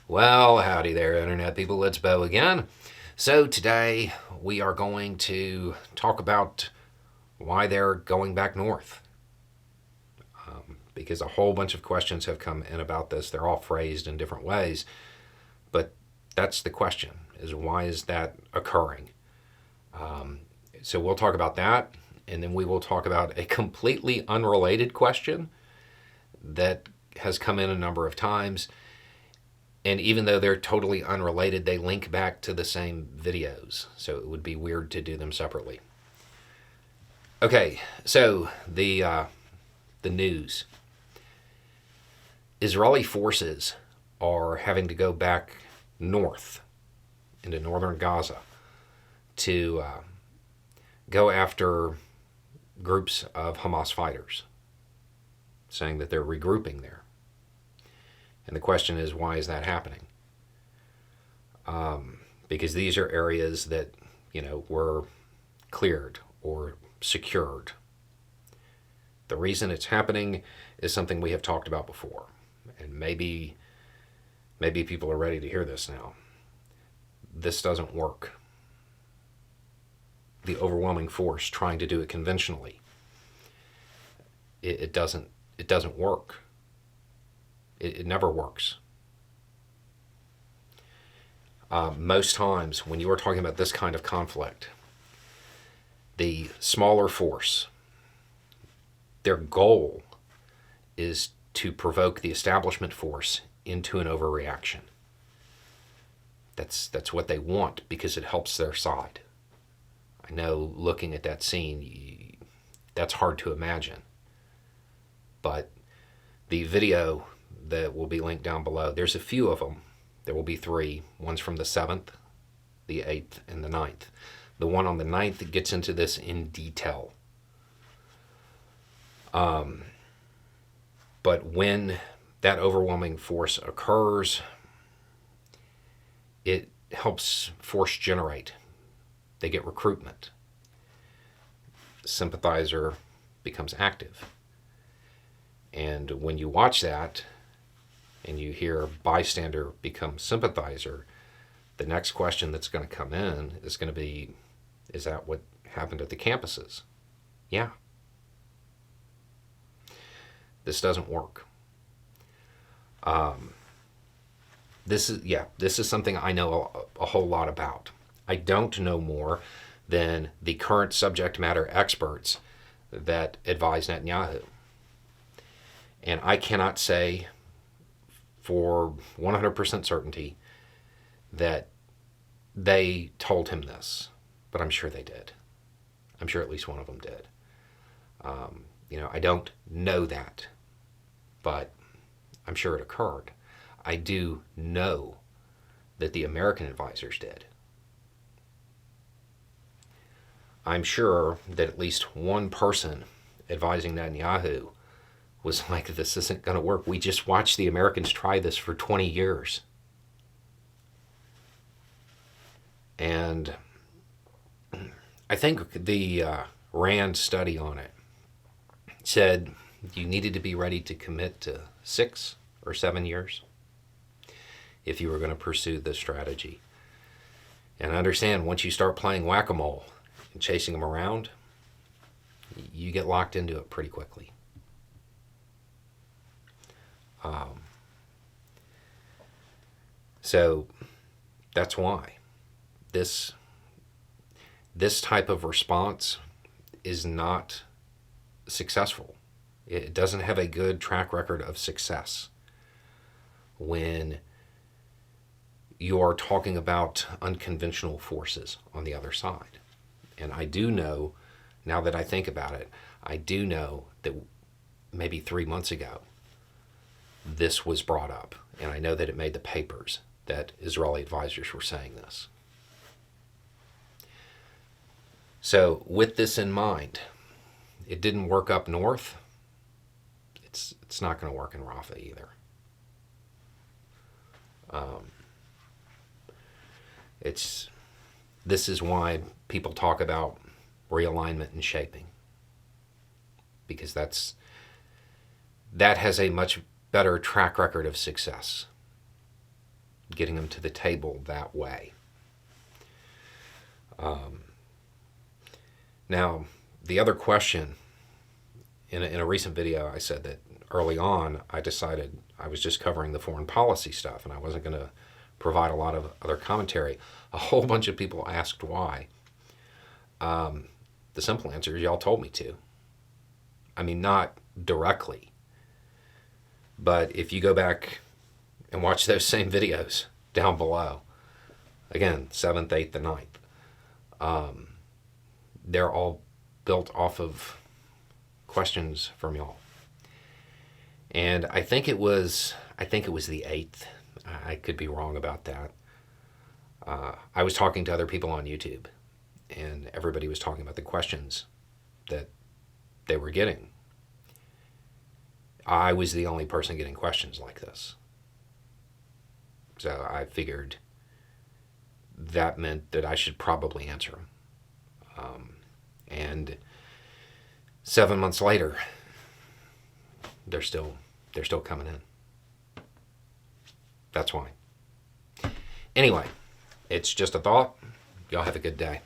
Well, howdy there, Internet people. It's Bo again. So, today we are going to talk about why they're going back north. Because a whole bunch of questions have come in about this. They're all phrased in different ways. But that's the question, is why is that occurring? So, we'll talk about that. And then we will talk about a completely unrelated question that has come in a number of times. And even though they're totally unrelated, they link back to the same videos. So it would be weird to do them separately. Okay, so the news. Israeli forces are having to go back north into northern Gaza to go after groups of Hamas fighters, saying that they're regrouping there. And the question is, why is that happening? Because these are areas that, were cleared or secured. The reason it's happening is something we have talked about before. And maybe people are ready to hear this now. This doesn't work. The overwhelming force trying to do it conventionally. It doesn't work. It never works. Most times, when you are talking about this kind of conflict, the smaller force, their goal is to provoke the establishment force into an overreaction. That's what they want because it helps their side. I know looking at that scene, that's hard to imagine. But the video that will be linked down below. There's a few of them. There will be 3. One's from the 7th, the 8th, and the 9th. The one on the 9th gets into this in detail. But when that overwhelming force occurs, it helps force generate. They get recruitment. The sympathizer becomes active. And when you watch that, and you hear bystander become sympathizer, the next question that's going to come in is going to be, is that what happened at the campuses? Yeah. This doesn't work. This is something I know a whole lot about. I don't know more than the current subject matter experts that advise Netanyahu. And I cannot say for 100% certainty that they told him this, but I'm sure they did. I'm sure at least one of them did. I don't know that, but I'm sure it occurred. I do know that the American advisors did. I'm sure that at least one person advising Netanyahu was like, this isn't going to work. We just watched the Americans try this for 20 years. And I think the RAND study on it said you needed to be ready to commit to 6 or 7 years if you were going to pursue this strategy. And understand, once you start playing whack-a-mole and chasing them around, you get locked into it pretty quickly. So that's why this type of response is not successful. It doesn't have a good track record of success when you are talking about unconventional forces on the other side. And I do know, now that I think about it, I do know that maybe 3 months ago, this was brought up. And I know that it made the papers that Israeli advisors were saying this. So with this in mind, it didn't work up north. It's not going to work in Rafah either. This is why people talk about realignment and shaping, because that has a much better track record of success. getting them to the table that way. Now, the other question, in a recent video, I said that early on, I decided I was just covering the foreign policy stuff and I wasn't going to provide a lot of other commentary. A whole bunch of people asked why. The simple answer is y'all told me to. I mean, not directly, but if you go back and watch those same videos down below, again, 7th, 8th, and 9th, they're all built off of questions from y'all. And I think it was the 8th. I could be wrong about that. I was talking to other people on YouTube, and everybody was talking about the questions that they were getting. I was the only person getting questions like this. So I figured that meant that I should probably answer them. And 7 months later, they're still coming in. That's why. Anyway, it's just a thought. Y'all have a good day.